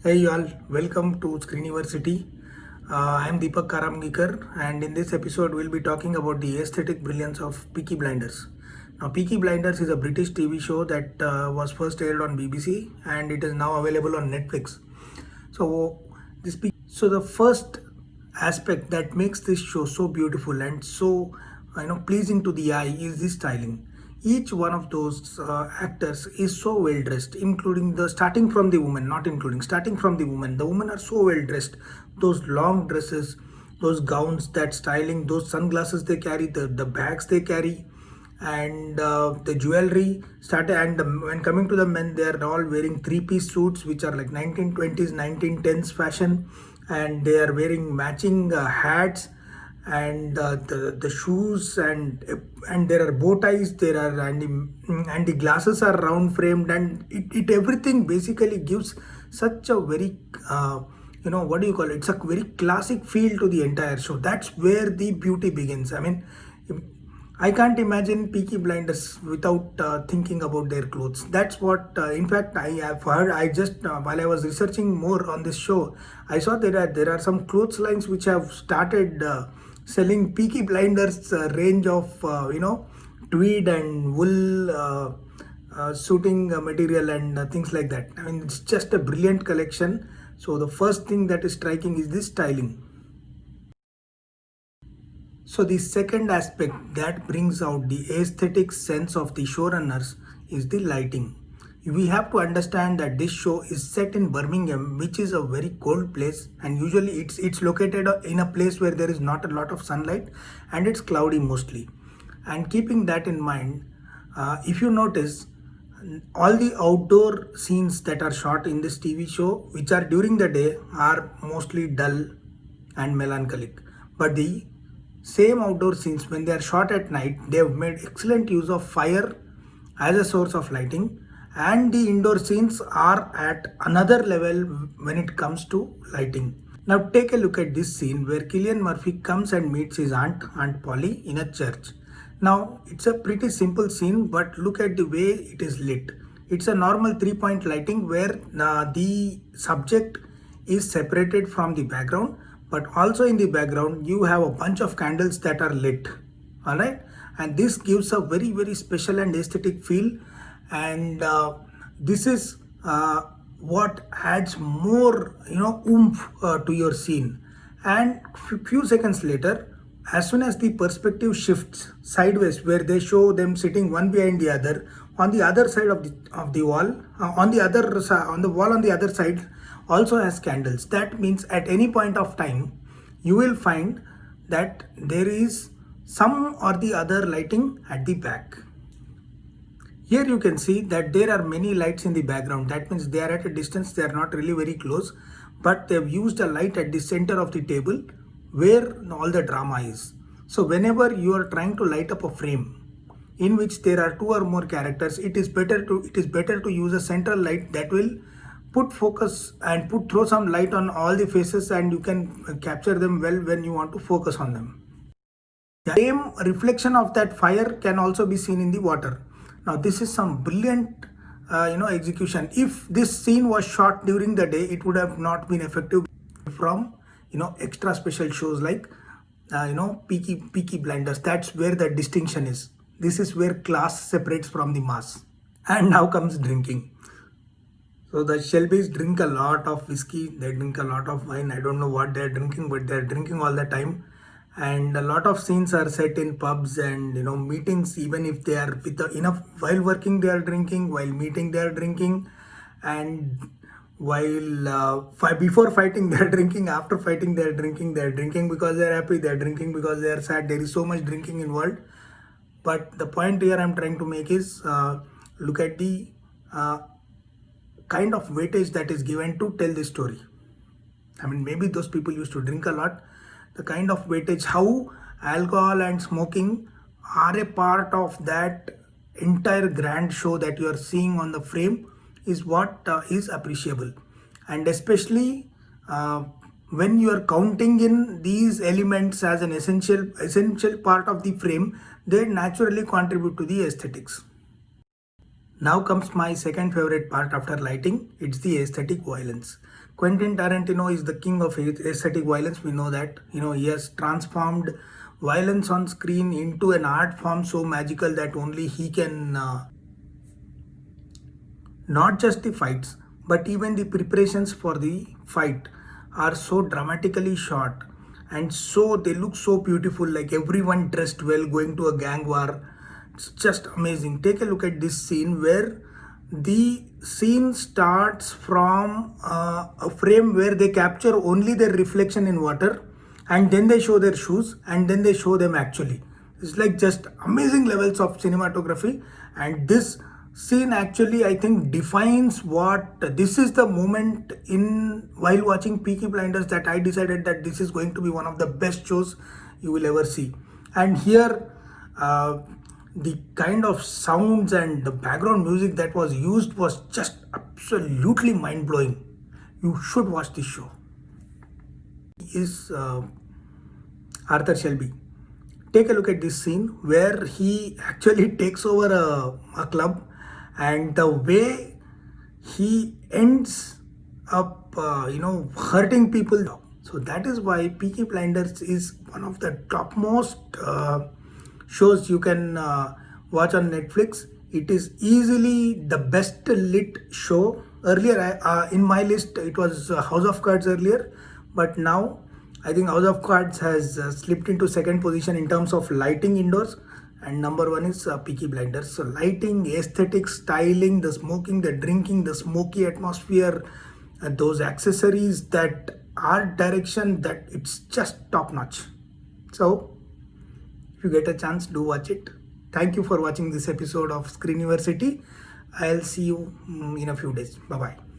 Hey all, welcome to Screeniversity. I am Deepak Karamgikar, and in this episode, we'll be talking about the aesthetic brilliance of Peaky Blinders. Now, Peaky Blinders is a British TV show that was first aired on BBC, and it is now available on Netflix. So the first aspect that makes this show so beautiful and so pleasing to the eye is the styling. Each one of those actors is so well dressed, including the starting from the woman, not including starting from the woman. The women are so well dressed. Those long dresses, those gowns, that styling, those sunglasses they carry, the bags they carry, and the jewelry started. And when coming to the men, they are all wearing three-piece suits which are like 1920s 1910s fashion, and they are wearing matching hats, and the shoes, and there are bow ties there are, and the glasses are round framed, and it everything basically gives such a very what do you call it, it's a very classic feel to the entire show. That's where the beauty begins. I mean, I can't imagine Peaky Blinders without thinking about their clothes. That's what, in fact, I have heard. I just while I was researching more on this show, I saw that there are some clothes lines which have started selling Peaky Blinders range of tweed and wool suiting material and things like that. I mean, it's just a brilliant collection. So the first thing that is striking is this styling. So the second aspect that brings out the aesthetic sense of the showrunners is the lighting. We have to understand that this show is set in Birmingham, which is a very cold place, and usually it's located in a place where there is not a lot of sunlight and it's cloudy mostly. And keeping that in mind, if you notice, all the outdoor scenes that are shot in this TV show, which are during the day, are mostly dull and melancholic. But the same outdoor scenes, when they are shot at night, they have made excellent use of fire as a source of lighting, and the indoor scenes are at another level when it comes to lighting. Now take a look at this scene where Cillian Murphy comes and meets his Aunt Polly, in a church. Now it's a pretty simple scene, but look at the way it is lit. It's a normal 3-point lighting where the subject is separated from the background, but also in the background you have a bunch of candles that are lit. All right, and this gives a very special and aesthetic feel, and this is what adds more oomph to your scene. And few seconds later, as soon as the perspective shifts sideways, where they show them sitting one behind the other on the other side of the wall, on the wall on the other side also has candles. That means at any point of time you will find that there is some or the other lighting at the back. Here you can see that there are many lights in the background. That means they are at a distance, they are not really very close, but they have used a light at the center of the table where all the drama is. So whenever you are trying to light up a frame in which there are two or more characters, it is better to use a central light that will put focus and throw some light on all the faces, and you can capture them well when you want to focus on them. The same reflection of that fire can also be seen in the water. Now this is some brilliant execution. If this scene was shot during the day, it would have not been effective. From extra special shows like Peaky Blinders, that's where the distinction is. This is where class separates from the mass. And now comes drinking. So the Shelbys drink a lot of whiskey, they drink a lot of wine. I don't know what they're drinking, but they're drinking all the time. And a lot of scenes are set in pubs and meetings. Even if they are with enough, while working they are drinking, while meeting they are drinking, and while before fighting they are drinking, after fighting they are drinking because they are happy, they are drinking because they are sad. There is so much drinking involved. But the point here I'm trying to make is, look at the kind of weightage that is given to tell the story. I mean, maybe those people used to drink a lot. The kind of weightage, how alcohol and smoking are a part of that entire grand show that you are seeing on the frame is what is appreciable. And especially when you are counting in these elements as an essential part of the frame, they naturally contribute to the aesthetics. Now comes my second favorite part after lighting. It's the aesthetic violence. Quentin Tarantino is the king of aesthetic violence. We know that. He has transformed violence on screen into an art form so magical that only he can. Not just the fights, but even the preparations for the fight are so dramatically shot, and so they look so beautiful, like everyone dressed well going to a gang war. It's just amazing. Take a look at this scene where the scene starts from a frame where they capture only their reflection in water, and then they show their shoes, and then they show them actually. It's like just amazing levels of cinematography. And this scene actually, I think, defines what this is the moment in while watching Peaky Blinders that I decided that this is going to be one of the best shows you will ever see. And here, the kind of sounds and the background music that was used was just absolutely mind blowing. You should watch this show. He is Arthur Shelby. Take a look at this scene where he actually takes over a club, and the way he ends up, hurting people. So that is why Peaky Blinders is one of the topmost shows you can watch on Netflix. It is easily the best lit show. Earlier, in my list, it was House of Cards earlier, but now I think House of Cards has slipped into second position in terms of lighting indoors, and number one is Peaky Blinders. So lighting, aesthetic, styling, the smoking, the drinking, the smoky atmosphere, those accessories, that art direction, that it's just top notch. So if you get a chance, do watch it. Thank you for watching this episode of Screen University. I'll see you in a few days. Bye bye.